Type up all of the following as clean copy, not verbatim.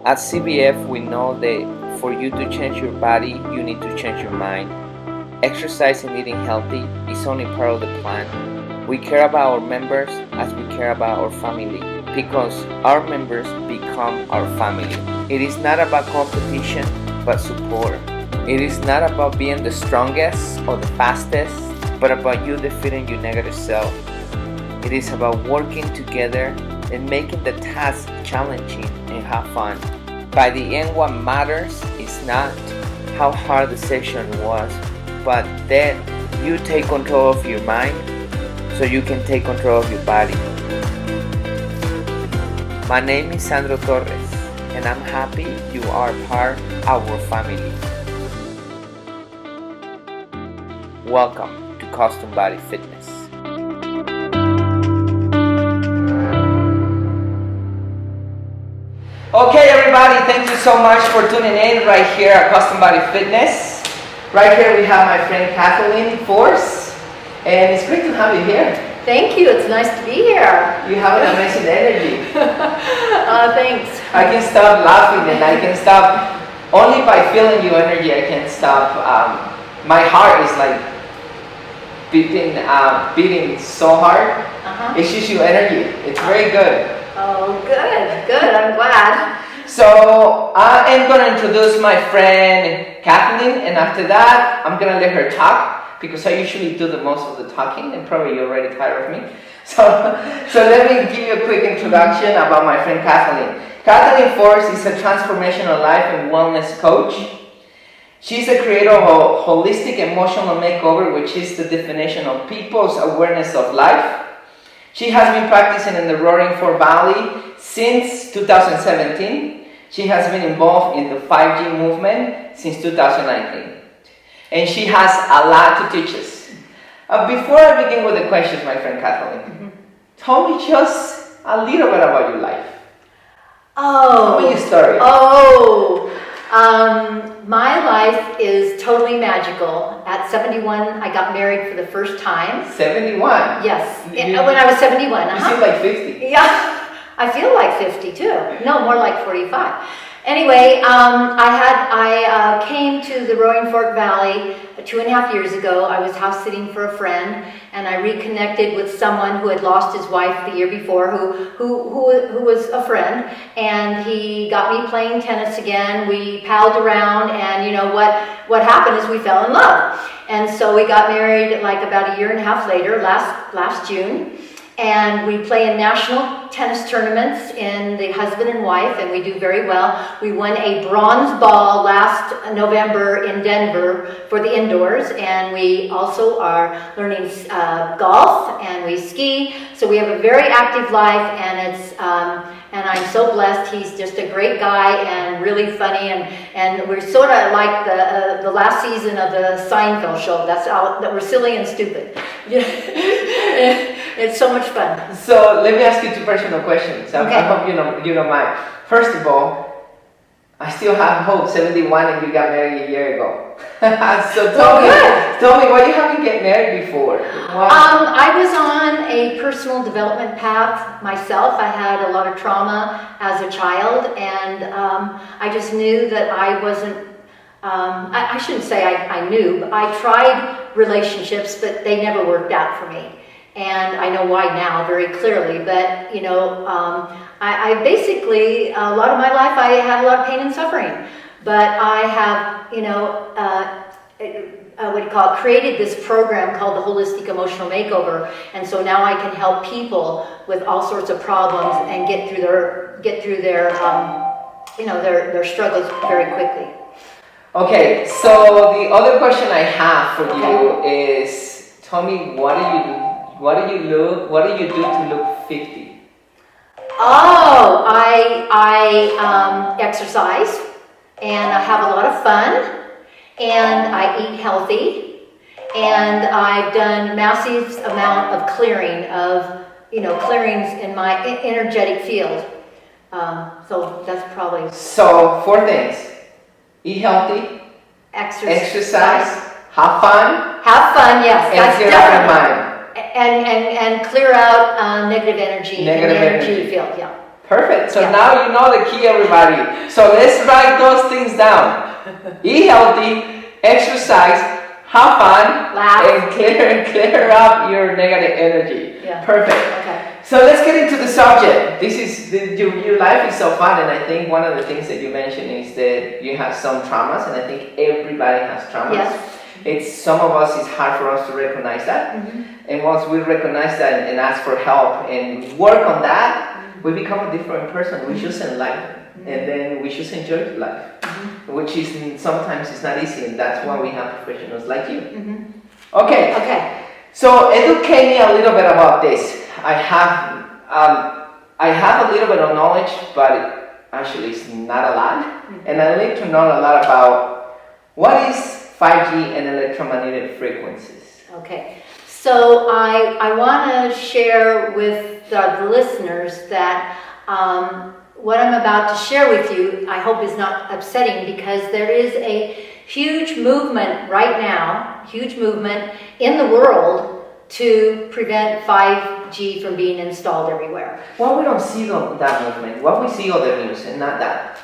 At CBF, we know that for you to change your body, you need to change your mind. Exercise and eating healthy is only part of the plan. We care about our members as we care about our family because our members become our family. It is not about competition, but support. It is not about being the strongest or the fastest, but about you defeating your negative self. It is about working together and making the task challenging and have fun. By the end, what matters is not how hard the session was, but that you take control of your mind so you can take control of your body. My name is Sandro Torres, and I'm happy you are part of our family. Welcome to Custom Body Fitness. Okay, everybody, thank you so much for tuning in right here at Custom Body Fitness. Right here we have my friend Kathleen Fors, and it's great to have you here. Thank you, it's nice to be here. You have an amazing energy. Thanks. I can stop laughing and I can stop, only by feeling your energy I can stop. My heart is like beating so hard. It's just your energy. It's very good. Oh, good, I'm glad. So I am going to introduce my friend Kathleen, and after that I'm going to let her talk because I usually do the most of the talking, and probably you're already tired of me. So let me give you a quick introduction about my friend Kathleen. Kathleen Fors is a transformational life and wellness coach. She's the creator of Holistic Emotional Makeover, which is the definition of people's awareness of life. She has been practicing in the Roaring Fork Valley since 2017. She has been involved in the 5G movement since 2019. And she has a lot to teach us. Before I begin with the questions, my friend Kathleen, tell me just a little bit about your life. Tell me your story. My life is totally magical. At 71, I got married for the first time. 71? Yes, when I was 71. You seem like 50. Yeah, I feel like 50 too. No, more like 45. Anyway, I came to the Roaring Fork Valley 2.5 years ago. I was house sitting for a friend, and I reconnected with someone who had lost his wife the year before, who was a friend, and he got me playing tennis again. We palled around, and you know what happened is we fell in love, and so we got married like about 1.5 years later, last June. And we play in national tennis tournaments in the husband and wife, and we do very well. We won a bronze ball last November in Denver for the indoors, and we also are learning golf, and we ski. So we have a very active life, and I'm so blessed. He's just a great guy and really funny, and we're sort of like the last season of the Seinfeld show. That we're silly and stupid. It's so much fun. So let me ask you 2 personal questions. Okay. I hope you don't mind. First of all, I still have hope. 71 and you got married a year ago. So tell me why you haven't get married before. Why? I was on a personal development path myself. I had a lot of trauma as a child, and I just knew that I wasn't. I shouldn't say I knew, but I tried relationships, but they never worked out for me. And I know why now very clearly, but I basically, a lot of my life I had a lot of pain and suffering, but I have, created this program called the Holistic Emotional Makeover, and so now I can help people with all sorts of problems and get through their struggles very quickly. Okay, so the other question I have for you is, tell me what do you do? What do you do to look 50? Oh, I exercise, and I have a lot of fun, and I eat healthy, and I've done massive amount of clearings in my energetic field. So that's probably. So 4 things: eat healthy, exercise, have fun. Yes, and that's clear definitely. out your mind. And clear out negative energy in the energy field, yeah. Perfect. So Yeah. now you know the key, everybody. So let's write those things down. Eat healthy, exercise, have fun, Laugh. and clear up your negative energy. Yeah. Perfect. Okay. So let's get into the subject. This is your life is so fun, and I think one of the things that you mentioned is that you have some traumas, and I think everybody has traumas. Yes. It's some of us, it's hard for us to recognize that, and once we recognize that and ask for help and work on that, we become a different person. We just enlighten, and then we just enjoy life, which is sometimes it's not easy, and that's why we have professionals like you. Okay. Okay. So educate me a little bit about this. I have a little bit of knowledge, but actually it's not a lot, and I need to know a lot about what is 5G and electromagnetic frequencies. Okay, so I want to share with the listeners that what I'm about to share with you, I hope is not upsetting, because there is a huge movement right now, huge movement in the world to prevent 5G from being installed everywhere. Well, we don't see that movement. What we see other news and not that.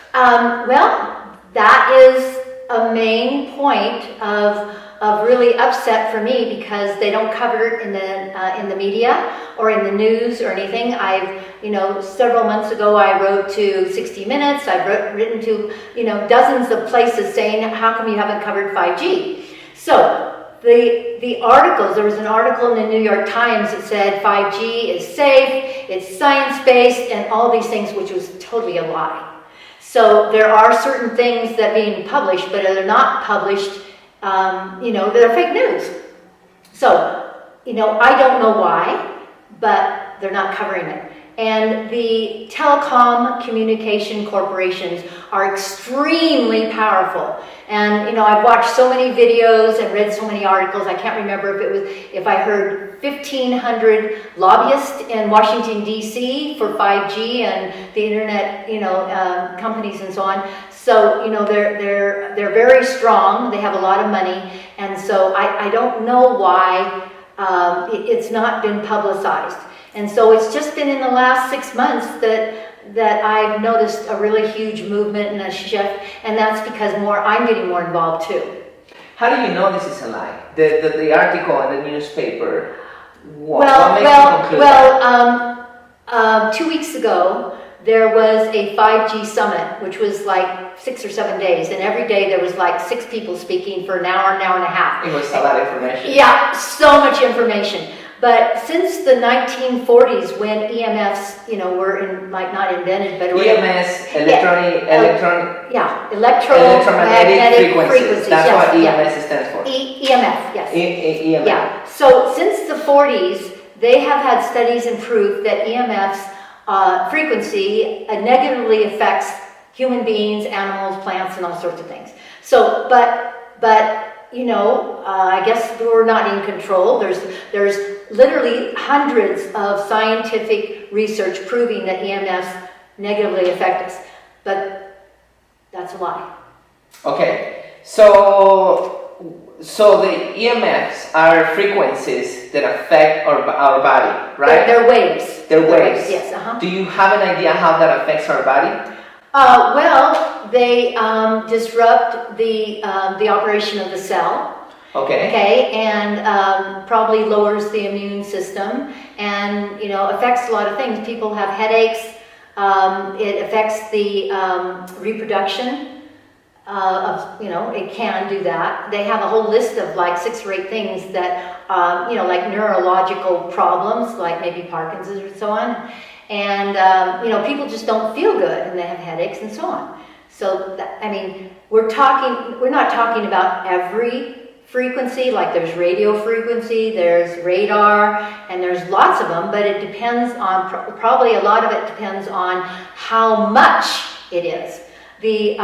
Well, that is a main point of really upset for me, because they don't cover it in the media or in the news or anything. Several months ago I wrote to 60 Minutes. I've written to dozens of places saying, how come you haven't covered 5G? So the articles, there was an article in the New York Times that said 5G is safe, it's science-based, and all these things, which was totally a lie. So there are certain things that are being published, but they're not published, they're fake news. So, I don't know why, but they're not covering it. And the telecom communication corporations are extremely powerful. And, I've watched so many videos and read so many articles. I can't remember if I heard 1,500 lobbyists in Washington, D.C. for 5G and the internet, companies and so on. So, they're very strong. They have a lot of money. And so I don't know why it's not been publicized. And so it's just been in the last 6 months that I've noticed a really huge movement and a shift, and that's because I'm getting more involved too. How do you know this is a lie? The article in the newspaper. What makes you conclude that? 2 weeks ago, there was a 5G summit, which was like 6 or 7 days, and every day there was like 6 people speaking for an hour and a half. It was a lot of information. Yeah, so much information. But since the 1940s, when EMFs, were not invented, but EMS, electromagnetic frequencies. That's what EMS stands for. EMF, yes. EMF. Yeah. So since the 40s, they have had studies and proof that EMF's frequency negatively affects human beings, animals, plants, and all sorts of things. So, but I guess we're not in control. There's literally hundreds of scientific research proving that EMFs negatively affect us, but that's a lie. Okay, so the EMFs are frequencies that affect our body, right? They're waves. They're waves. Yes. Uh-huh. Do you have an idea how that affects our body? Well, they disrupt the operation of the cell. Okay, and probably lowers the immune system, and affects a lot of things. People have headaches. It affects the reproduction. It can do that. They have a whole list of like 6 or 8 things that like neurological problems, like maybe Parkinson's or so on. And people just don't feel good, and they have headaches and so on. So we're not talking about every frequency. Like there's radio frequency, there's radar, and there's lots of them, but it depends on, probably a lot of it depends on how much it is. The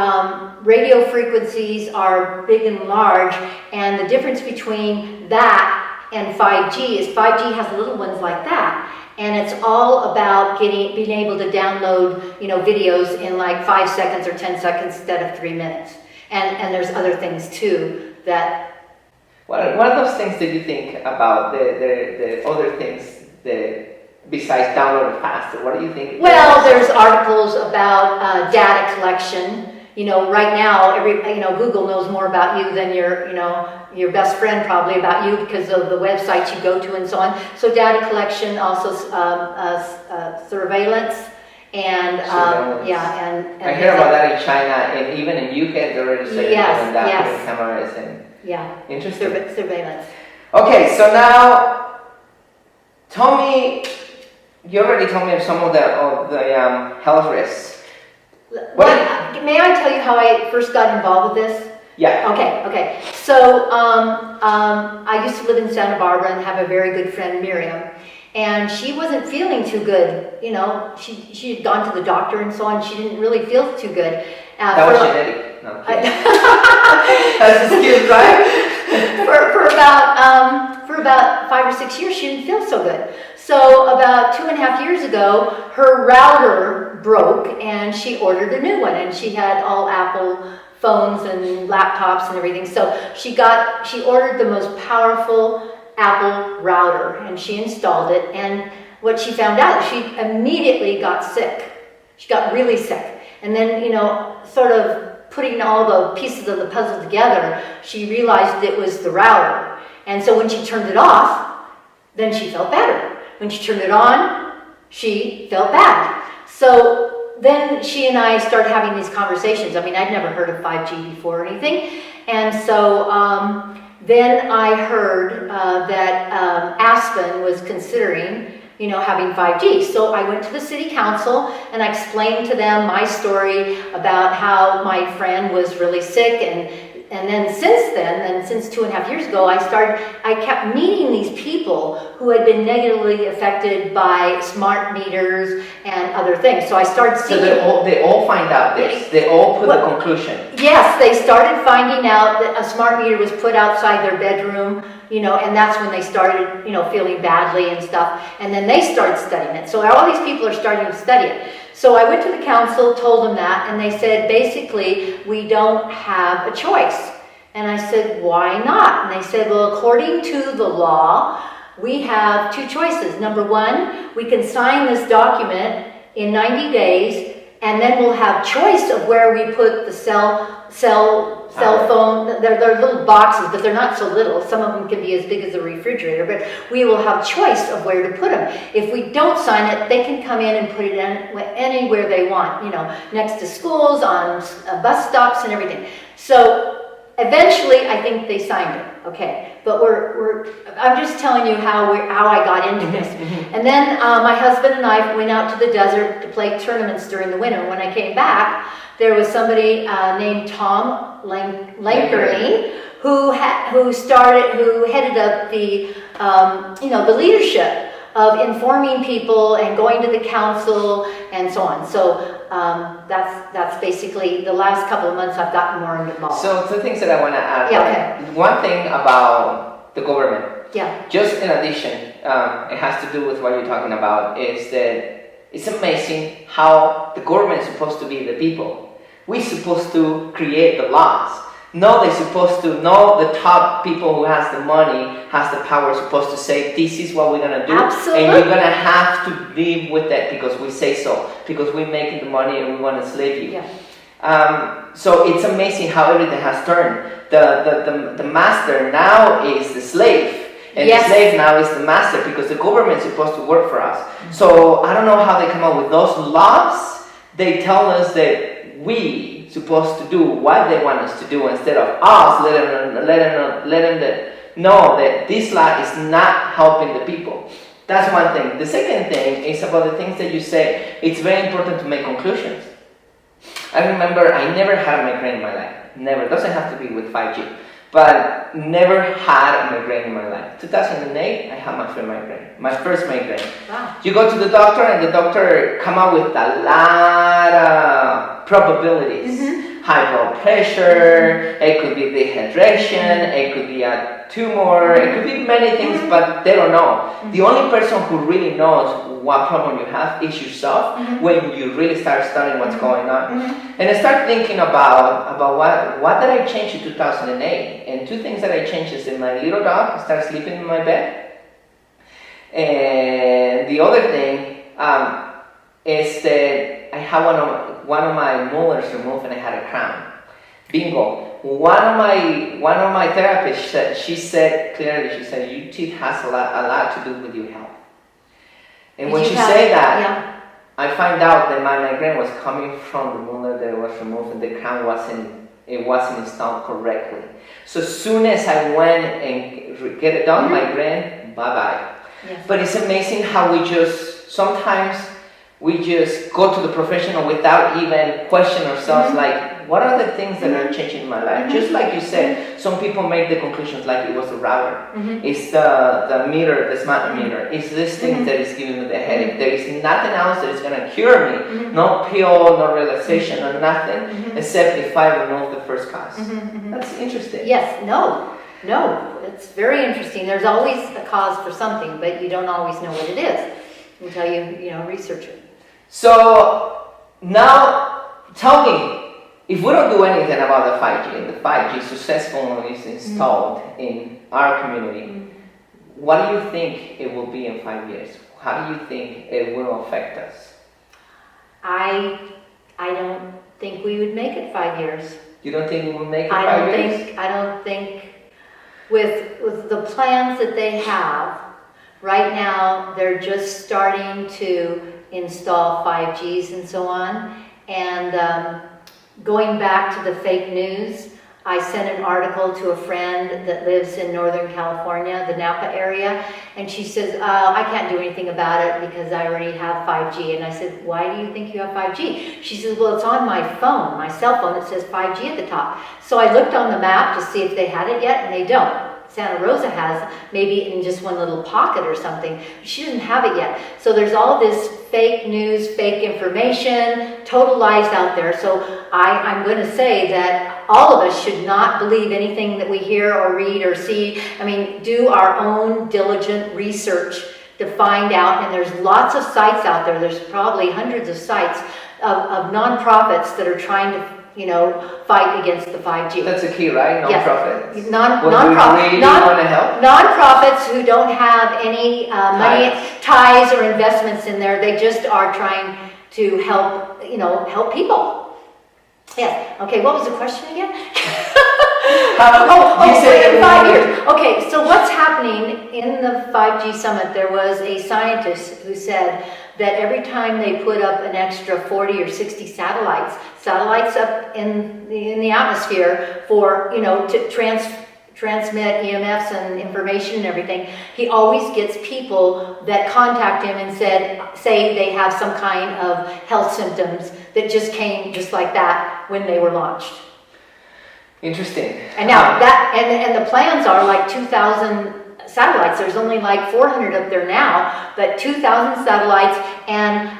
radio frequencies are big and large, and the difference between that and 5G is 5G has little ones like that, and it's all about being able to download videos in like 5 seconds or 10 seconds instead of 3 minutes. And there's other things too that. What are those things that you think about the other things that besides download it faster? What do you think? Well, there's articles about data collection. Right now, Google knows more about you than your best friend probably about you because of the websites you go to and so on. So data collection, also surveillance, and and I hear about that in China, and even in UK they're already saying that with cameras and interesting surveillance. Okay, so now tell me. You already told me of some of the health risks. May I tell you how I first got involved with this? Yeah. Okay. So I used to live in Santa Barbara and have a very good friend, Miriam, and she wasn't feeling too good. She had gone to the doctor and so on. She didn't really feel too good. That was genetic. No, that's the skills, right? for about 5 or 6 years, she didn't feel so good. So about 2.5 years ago, her router broke and she ordered a new one, and she had all Apple phones and laptops and everything. So she ordered the most powerful Apple router and she installed it, and what she found out, she immediately got sick. She got really sick. And then, sort of putting all the pieces of the puzzle together, she realized it was the router. And so when she turned it off, then she felt better. When she turned it on, she felt bad. So then she and I started having these conversations. I mean, I'd never heard of 5G before or anything. And so then I heard that Aspen was considering, having 5G. So I went to the city council and I explained to them my story about how my friend was really sick, and then since 2.5 years ago, I kept meeting these people who had been negatively affected by smart meters and other things. So I started seeing. So they all find out this. They all put the conclusion. Yes, they started finding out that a smart meter was put outside their bedroom, and that's when they started, feeling badly and stuff. And then they started studying it. So all these people are starting to study it. So I went to the council, told them that, and they said, basically, we don't have a choice. And I said, why not? And they said, well, according to the law, we have two choices. Number one, we can sign this document in 90 days, and then we'll have choice of where we put the cell phone. They're little boxes, but they're not so little. Some of them can be as big as a refrigerator, but we will have choice of where to put them. If we don't sign it, they can come in and put it in anywhere they want, next to schools, on bus stops and everything. So eventually, I think they signed it. Okay, but I'm just telling you how I got into this. And then my husband and I went out to the desert to play tournaments during the winter. When I came back, there was somebody named Tom Lankerney who headed up the leadership of informing people and going to the council and so on. So that's basically the last couple of months I've gotten more involved. So two things that I want to add. Yeah, okay. One thing about the government. Yeah. Just in addition, it has to do with what you're talking about, is that it's amazing how the government is supposed to be the people. We're supposed to create the laws. No, they're supposed to, the top people who has the money, has the power, supposed to say, this is what we're going to do. Absolutely. And you're going to have to live with that because we say so. Because we're making the money and we want to slave you. Yeah. So it's amazing how everything has turned. The master now is the slave. And the slave now is the master because the government is supposed to work for us. So I don't know how they come up with those laws. They tell us that we supposed to do what they want us to do instead of us letting them know that this law is not helping the people. That's one thing. The second thing is about the things that you say. It's very important to make conclusions. I remember I never had a migraine in my life. Never. It doesn't have to be with 5G. But never had a migraine in my life. 2008, I had my first migraine. Wow. You go to the doctor and the doctor come up with a lot of probabilities. Mm-hmm. High blood pressure, it could be dehydration, it could be a tumor, it could be many things, but they don't know. The only person who really knows what problem you have is yourself when you really start studying what's going on. And I start thinking about what did I change in 2008? And two things that I changed is that my little dog started sleeping in my bed. And the other thing is that I had one of my molars removed and I had a crown. Bingo. One of my therapists, she said clearly, your teeth has a lot to do with your health. And when she said that, yeah. I find out that my migraine was coming from the molar that was removed and the crown wasn't installed correctly. So as soon as I went and get it done, migraine, bye-bye. Yes. But it's amazing how sometimes we just go to the professional without even question ourselves, like, what are the things that are changing in my life? Just like you said, some people make the conclusions like it was the router. It's the meter, the smart meter. It's this thing that is giving me the headache. There is nothing else that is going to cure me. No pill, no relaxation, no nothing, except if I remove the first cause. That's interesting. Yes, no, it's very interesting. There's always a cause for something, but you don't always know what it is until you research it. So now tell me, if we don't do anything about the 5G and the 5G successfully is installed in our community, what do you think it will be in 5 years? How do you think it will affect us? I don't think we would make it 5 years. You don't think we will make it 5 years? I don't think with the plans that they have right now, they're just starting to install 5Gs and so on. And going back to the fake news, I sent an article to a friend that lives in Northern California, the Napa area, and she says, I can't do anything about it because I already have 5G. And I said, why do you think you have 5G? She says, well, it's on my phone, my cell phone, it says 5G at the top. So I looked on the map to see if they had it yet, and they don't. Santa Rosa has, maybe in just one little pocket or something. She doesn't have it yet. So there's all this fake news, fake information, total lies out there. So I'm going to say that all of us should not believe anything that we hear or read or see. I mean, do our own diligent research to find out. And there's lots of sites out there. There's probably hundreds of sites of nonprofits that are trying to fight against the 5G. That's a key, right? Nonprofits. Yes. Nonprofits who don't have any money, ties or investments in there. They just are trying to help people. Yes. Okay. What was the question again? In 5 years. Okay. So what's happening in the 5G summit? There was a scientist who said that every time they put up an extra 40 or 60 satellites up in the atmosphere for, to transmit EMFs and information and everything, he always gets people that contact him and say they have some kind of health symptoms that just came just like that when they were launched. Interesting. And now and the plans are like 2,000 satellites. There's only like 400 up there now, but 2,000 satellites, and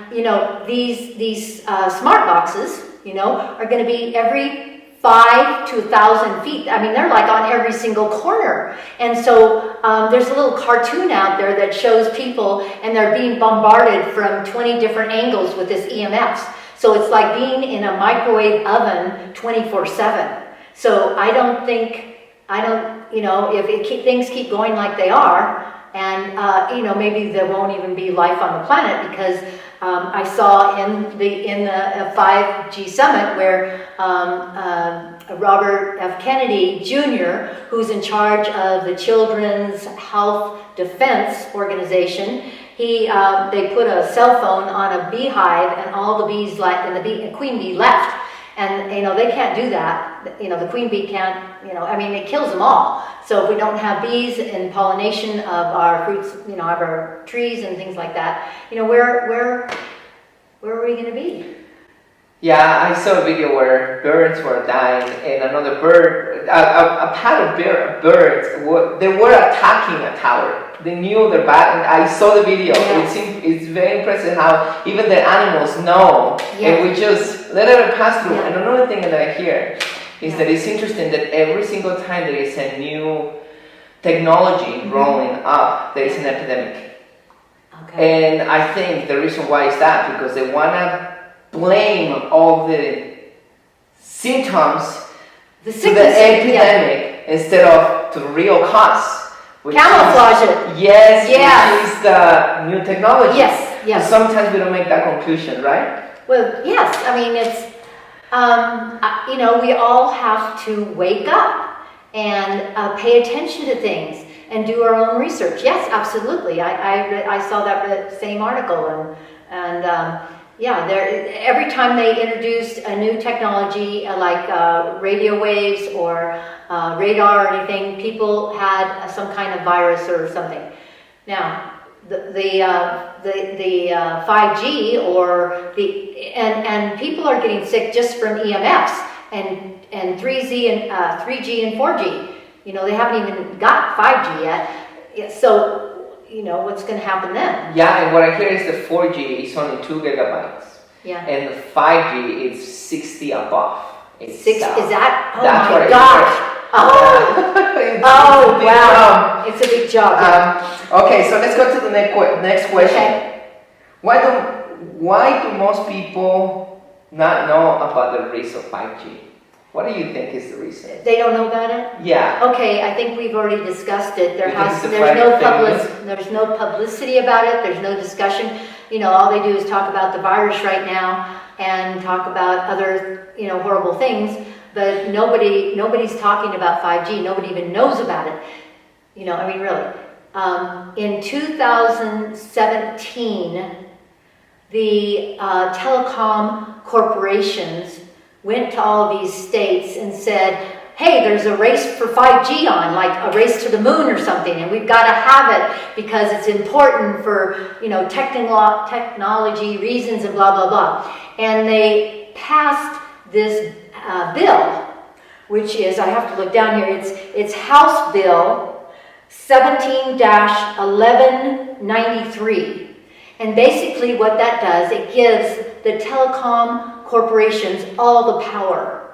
these smart boxes, are going to be every 5 to 1,000 feet. I mean, they're like on every single corner. And so there's a little cartoon out there that shows people, and they're being bombarded from 20 different angles with this EMFs. So it's like being in a microwave oven 24/7. So I don't, if things keep going like they are, and maybe there won't even be life on the planet, because I saw in the 5G summit where Robert F. Kennedy Jr., who's in charge of the Children's Health Defense Organization, they put a cell phone on a beehive, and all the bees the queen bee left. And, they can't do that. The queen bee can't, it kills them all. So if we don't have bees and pollination of our fruits, of our trees and things like that, where are we going to be? Yeah, I saw a video where birds were dying, and another bird, a pack of birds, they were attacking a tower. They knew they're bad, and I saw the video. Yes. It's very impressive how even the animals know, and we just let it pass through. And another thing that I hear is that it's interesting that every single time there is a new technology rolling up, there is an epidemic. Okay. And I think the reason why is that because they want to blame all the symptoms to the epidemic instead of to the real cause, Camouflage it. Yes, Yes. which is the new technology. Yes, yes. Sometimes we don't make that conclusion, right? Well, yes, I mean, it's, we all have to wake up and pay attention to things and do our own research. Yes, absolutely. I saw that same article, and every time they introduced a new technology like radio waves or radar or anything, people had some kind of virus or something. Now, the 5G and people are getting sick just from EMFs and 3G and 4G. They haven't even got 5G yet. So, what's going to happen then? Yeah, and what I hear is the 4G is only 2 gigabytes. Yeah. And the 5G is 60 above. Is that? Oh that's my what gosh. Oh, wow. It's a big job. Okay, so let's go to the next question. Okay. Why do most people not know about the risks of 5G? What do you think is the reason? They don't know about it? Yeah. Okay, I think we've already discussed it. There's no publicity about it. There's no discussion. All they do is talk about the virus right now and talk about other, horrible things. But nobody's talking about 5G. Nobody even knows about it. Really. In 2017, the telecom corporations went to all of these states and said, hey, there's a race for 5G on, like a race to the moon or something, and we've got to have it because it's important for, technology reasons and blah, blah, blah. And they passed this bill, which is, I have to look down here, it's House Bill 17-1193. And basically what that does, it gives the telecom corporations all the power,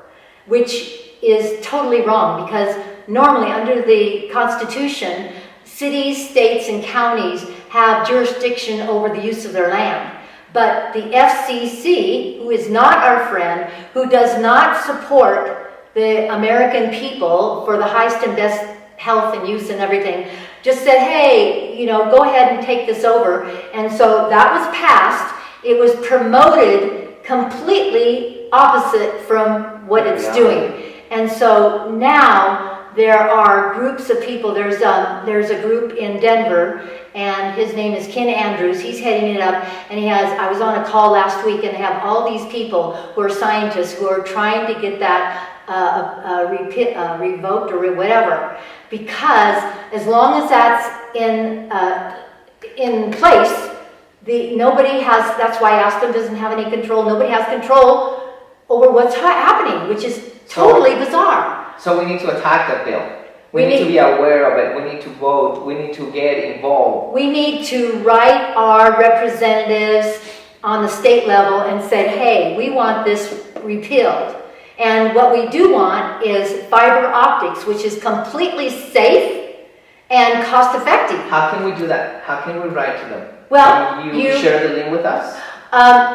which is totally wrong because normally under the Constitution, cities, states, and counties have jurisdiction over the use of their land. But the FCC, who is not our friend, who does not support the American people for the highest and best health and use and everything, just said, hey, go ahead and take this over. And so that was passed. It was promoted completely opposite from what it's doing. And so now there are groups of people. There's a group in Denver, and his name is Ken Andrews. He's heading it up, and I was on a call last week, and they have all these people who are scientists who are trying to get that revoked or whatever, because as long as that's in place, nobody has. That's why Aspen doesn't have any control. Nobody has control over what's happening, which is totally bizarre. So we need to attack that bill. We need to be aware of it. We need to vote. We need to get involved. We need to write our representatives on the state level and say, hey, we want this repealed. And what we do want is fiber optics, which is completely safe and cost effective. How can we do that? How can we write to them? Well, can you share the link with us?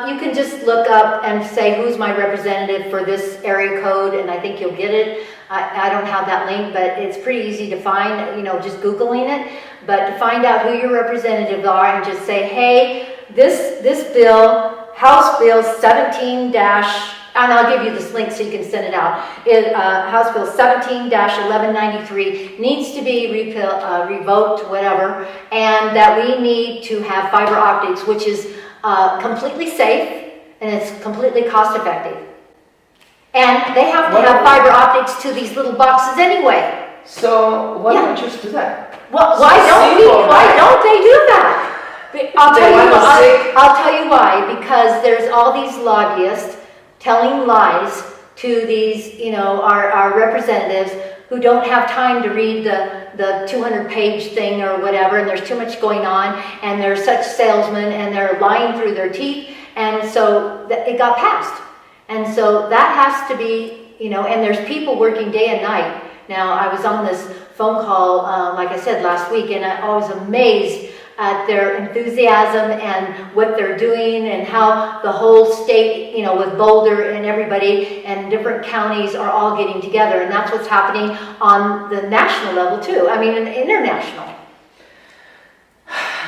You can just look up and say, who's my representative for this area code, and I think you'll get it. I don't have that link, but it's pretty easy to find, just Googling it. But to find out who your representatives are and just say, hey, this bill, House Bill 17- and I'll give you this link so you can send it out. House Bill 17-1193 needs to be revoked, whatever, and that we need to have fiber optics, which is completely safe and it's completely cost effective. And they have to have fiber optics to these little boxes anyway. So why don't you just do that? Well, why don't they do that? I'll tell you why. Because there's all these lobbyists telling lies to these, our representatives who don't have time to read the 200-page thing or whatever, and there's too much going on, and they're such salesmen, and they're lying through their teeth, and so it got passed. And so that has to be, and there's people working day and night. Now, I was on this phone call, like I said, last week, and I was amazed at their enthusiasm and what they're doing, and how the whole state, with Boulder and everybody and different counties are all getting together. And that's what's happening on the national level too. I mean, international.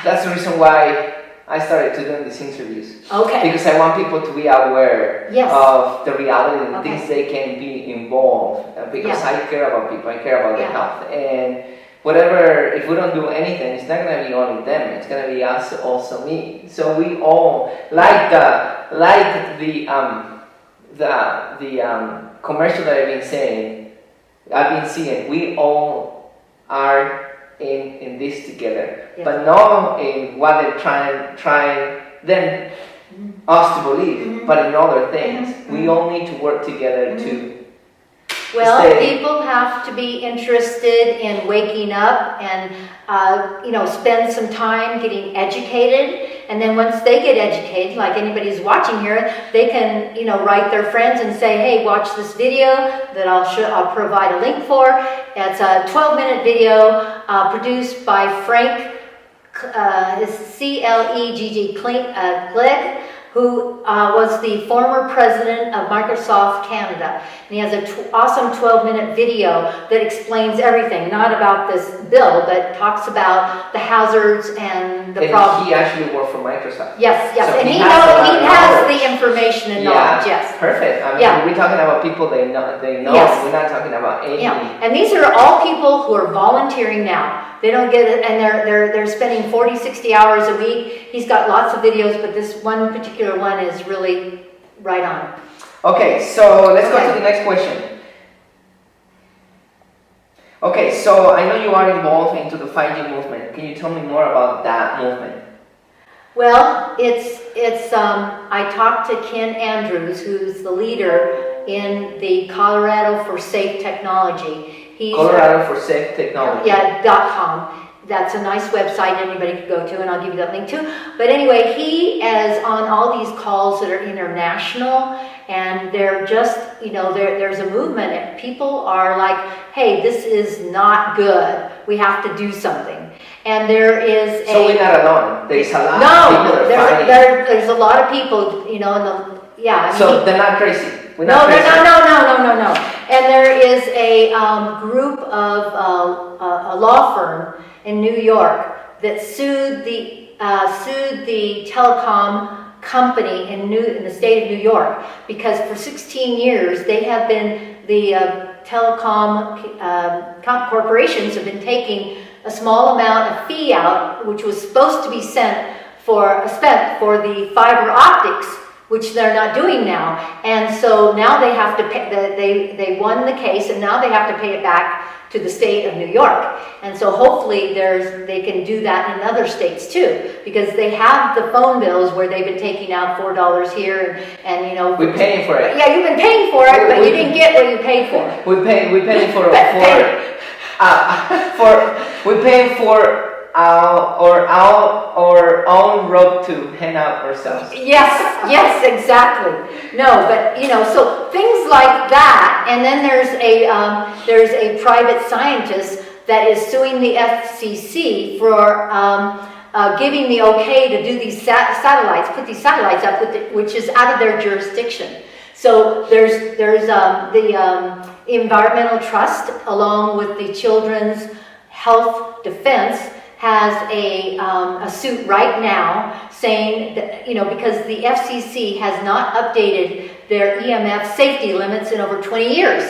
That's the reason why I started to do these interviews. Okay. Because I want people to be aware Yes. of the reality and Okay. things they can be involved. Because Yeah. I care about people, I care about their Yeah. health. And whatever, if we don't do anything, it's not going to be only them, it's going to be us, also me. So we all, like the commercial that I've been seeing, we all are in this together, Yeah. but not in what they're trying them us to believe, but in other things. We all need to work together to Well, stay. people have to be interested in waking up and, spend some time getting educated. And then once they get educated, like anybody who's watching here, they can, write their friends and say, hey, watch this video that I'll provide a link for. It's a 12-minute video produced by Frank, C-L-E-G-G Clegg, who was the former president of Microsoft Canada. And he has an awesome 12-minute video that explains everything, not about this bill, but talks about the hazards and the problems. He actually worked for Microsoft. Yes, So and he has a lot of has knowledge. the information and knowledge, yes. Perfect. I mean, Yeah. we're talking about people they know. Yes. We're not talking about any. Yeah, and these are all people who are volunteering now. They don't get it, and they're spending 40, 60 hours a week. He's got lots of videos, but this one particular one is really right on. Okay, so let's go to the next question. Okay, so I know you are involved into the 5G movement. Can you tell me more about that movement? Well, I talked to Ken Andrews, who's the leader in the Colorado for Safe Technology. Colorado for Safe Technology. Yeah, .com. That's a nice website anybody could go to, and I'll give you that link too. But anyway, he is on all these calls that are international, and they're just, there's a movement, and people are like, hey, this is not good. We have to do something. And there is So we're not alone. There's a lot of people that are fighting. There's a lot of people, So they're not crazy. No. And there is a group of a law firm in New York that sued the telecom company in the state of New York, because for 16 years they have been telecom corporations have been taking a small amount of fee out, which was supposed to be spent for the fiber optics, which they're not doing now. And so now they have to pay, they won the case, and now they have to pay it back to the state of New York. And so hopefully they can do that in other states too, because they have the phone bills where they've been taking out $4 here and we're paying for it. Yeah, you've been paying for it, but you didn't get what you paid for. We're paying for our own rope to hang out ourselves. Yes, exactly. No, but so things like that, and then there's a private scientist that is suing the FCC for giving the okay to do these satellites, put these satellites up, which is out of their jurisdiction. So there's the Environmental Trust, along with the Children's Health Defense, has a suit right now saying that, because the FCC has not updated their EMF safety limits in over 20 years,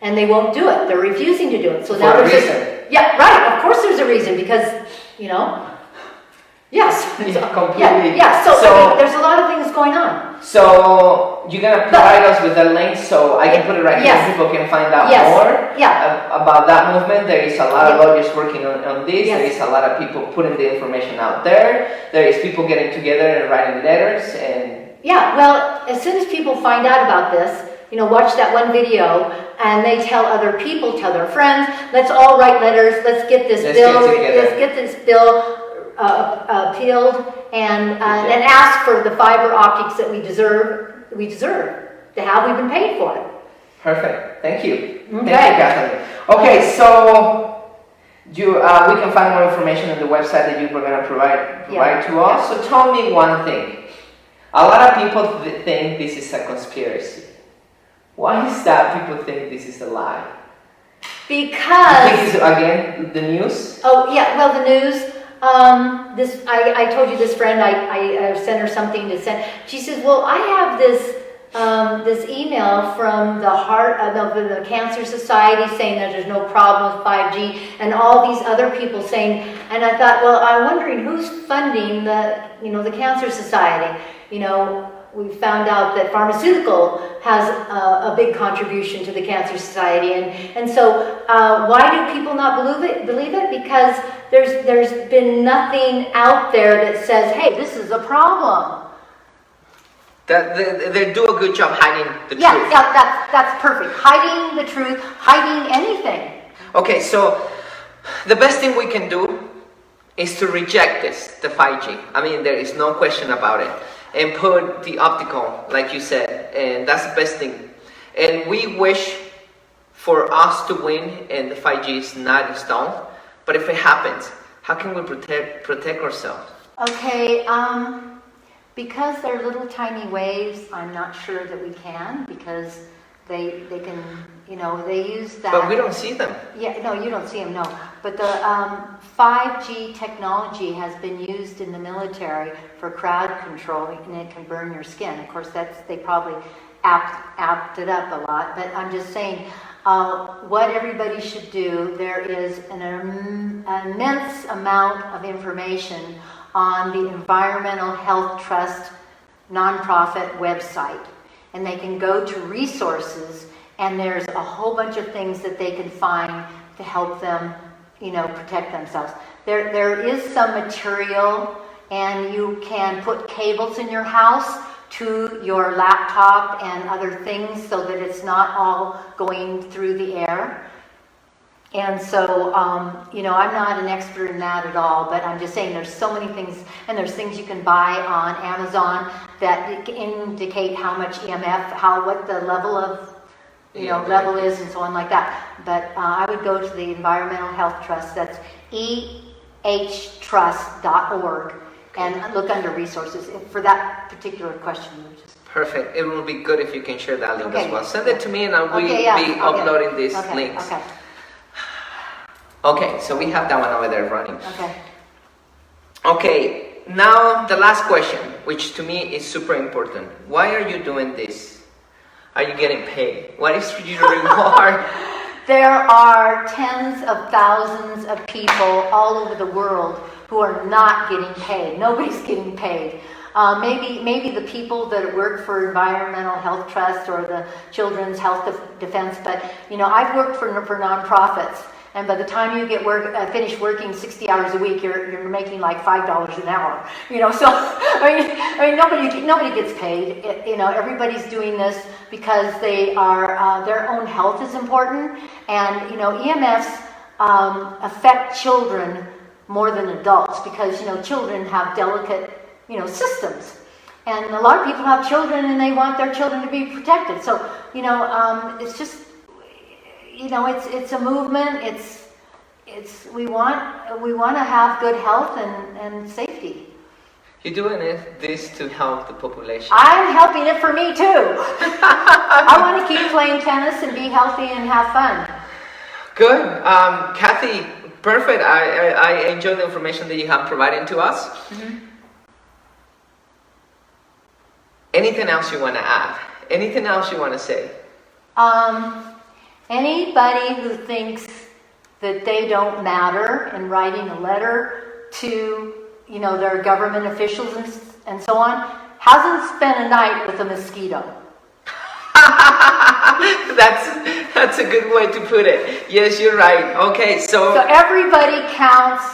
and they won't do it. They're refusing to do it. So now there's a reason. Yeah, right. Of course, there's a reason, because yes. Completely. Yeah. So there's a lot of things going on. So you're gonna provide us with a link so I can put it right here Yes. so people can find out Yes. more Yeah. about that movement. There is a lot of lawyers working on this. Yes. There is a lot of people putting the information out there. There is people getting together and writing letters and Yeah, well, as soon as people find out about this, watch that one video, and they tell other people, tell their friends, let's all write letters, let's get this bill appealed, and ask for the fiber optics that we deserve to have. We've been paid for it. perfect. Thank you. Okay. Thank you, Kathleen. Okay, so We can find more information on the website that you were going to provide to us. So tell me one thing. A lot of people think this is a conspiracy. Why is that people think this is a lie? Because... You think it's, again, the news? Oh, yeah, well, the news... I told you this friend, I sent her something to send. She says, well, I have this email from the Cancer Society saying that there's no problem with 5G, and all these other people saying, and I thought, well, I'm wondering who's funding the Cancer Society. We found out that pharmaceutical has a big contribution to the Cancer Society, and so why do people not believe it? Because there's been nothing out there that says, hey, this is a problem. They do a good job hiding the truth. Yeah, that's perfect. Hiding the truth, hiding anything. Okay, so the best thing we can do is to reject the 5G. I mean, there is no question about it. And put the optical, like you said, and that's the best thing. And we wish for us to win, and the 5G is not installed. But if it happens, how can we protect ourselves? Okay, because they're little tiny waves, I'm not sure that we can, because they can, they use that. But we don't see them. Yeah, no, you don't see them, no. But the 5G technology has been used in the military for crowd control, and it can burn your skin. Of course, they probably amped it up a lot, but I'm just saying, what everybody should do, there is an immense amount of information on the Environmental Health Trust nonprofit website. And they can go to resources, and there's a whole bunch of things that they can find to help them, protect themselves. There is some material, and you can put cables in your house to your laptop and other things so that it's not all going through the air. And so, I'm not an expert in that at all, but I'm just saying there's so many things, and there's things you can buy on Amazon that indicate how much EMF, what the level of, level is, and so on like that. But I would go to the Environmental Health Trust, that's ehtrust.org, and look under resources for that particular question. Perfect. It will be good if you can share that link as well. Send it to me, and I will be uploading these links. Okay, so we have that one over there running. Okay, now the last question, which to me is super important. Why are you doing this? Are you getting paid? What is your reward? There are tens of thousands of people all over the world who are not getting paid. Nobody's getting paid. Maybe the people that work for Environmental Health Trust or the Children's Health Defense, but I've worked for nonprofits. And by the time you get finish working 60 hours a week, you're making like $5 an hour. So I mean nobody gets paid. Everybody's doing this because they are their own health is important, and EMFs affect children more than adults because children have delicate systems, and a lot of people have children and they want their children to be protected. So it's just. It's a movement. We want to have good health and safety. You're doing this to help the population. I'm helping it for me too. I want to keep playing tennis and be healthy and have fun. Good, Kathy. Perfect. I enjoy the information that you have provided to us. Mm-hmm. Anything else you want to add? Anything else you want to say? Anybody who thinks that they don't matter in writing a letter to, their government officials and so on, hasn't spent a night with a mosquito. That's a good way to put it. Yes, you're right. Okay, so everybody counts,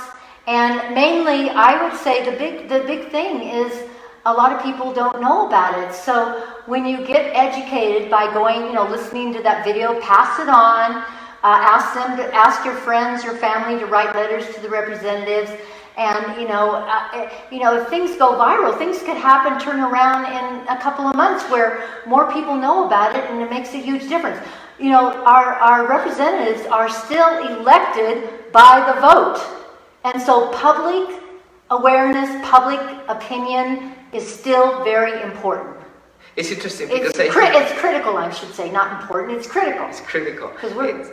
and mainly I would say the big thing is a lot of people don't know about it. So when you get educated by going, listening to that video, pass it on, ask your friends, your family to write letters to the representatives, And if things go viral, things could happen, turn around in a couple of months where more people know about it, and it makes a huge difference. Our representatives are still elected by the vote, and so public awareness, public opinion is still very important. It's interesting because it's critical, I should say, not important. It's critical. It's critical. Because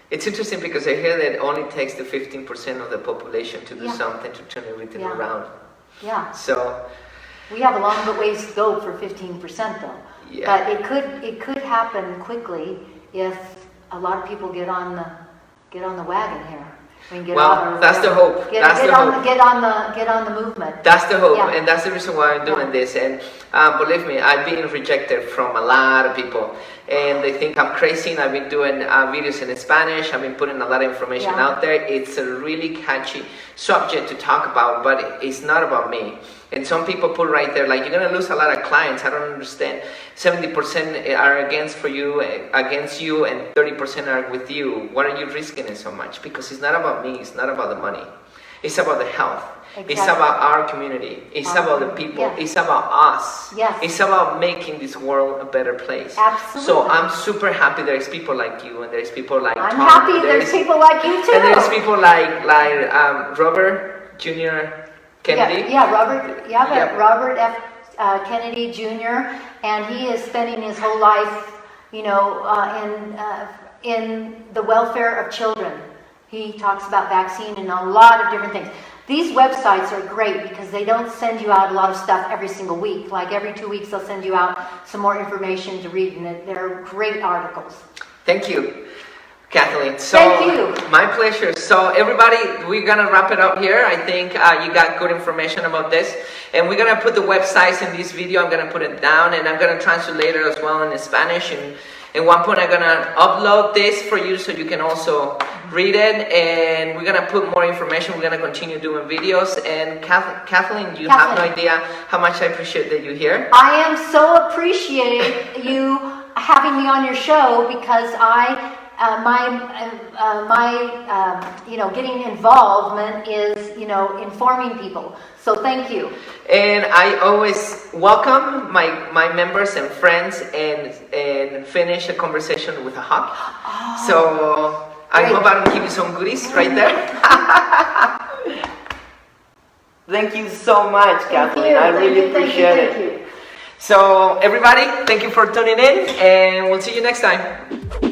it's interesting because I hear that it only takes the 15% of the population to do something to turn everything around. Yeah. So we have a long ways to go for 15%, though. Yeah. But it could happen quickly if a lot of people get on the wagon here. That's the hope. Get on the movement. That's the hope, Yeah. and that's the reason why I'm doing this. And believe me, I've been rejected from a lot of people, and they think I'm crazy. And I've been doing videos in Spanish. I've been putting a lot of information out there. It's a really catchy subject to talk about, but it's not about me. And some people put right there, like, you're gonna lose a lot of clients. I don't understand. 70% are against you, and 30% are with you. Why are you risking it so much? Because it's not about me. It's not about the money. It's about the health. Exactly. It's about our community. It's about the people. Yeah. It's about us. Yes. It's about making this world a better place. Absolutely. So I'm super happy there's people like you, and there's people like I'm Tom. happy there's people like you too. And there's people like Robert Jr. Kennedy. Robert F. Kennedy Jr. And he is spending his whole life, in the welfare of children. He talks about vaccine and a lot of different things. These websites are great because they don't send you out a lot of stuff every single week. Like every 2 weeks, they'll send you out some more information to read, and they're great articles. Thank you, Kathleen. So, thank you. My pleasure. So everybody, we're going to wrap it up here. I think you got good information about this. And we're going to put the websites in this video. I'm going to put it down, and I'm going to translate it as well in Spanish. And at one point, I'm going to upload this for you so you can also read it. And we're going to put more information. We're going to continue doing videos. And Kathleen, you have no idea how much I appreciate that you're here. I am so appreciate you having me on your show because getting involvement is, informing people. So thank you. And I always welcome my members and friends and finish a conversation with a hug. Oh, so I hope I don't give you some goodies right there. Thank you so much, Kathleen. I really appreciate it. Thank you. So everybody, thank you for tuning in, and we'll see you next time.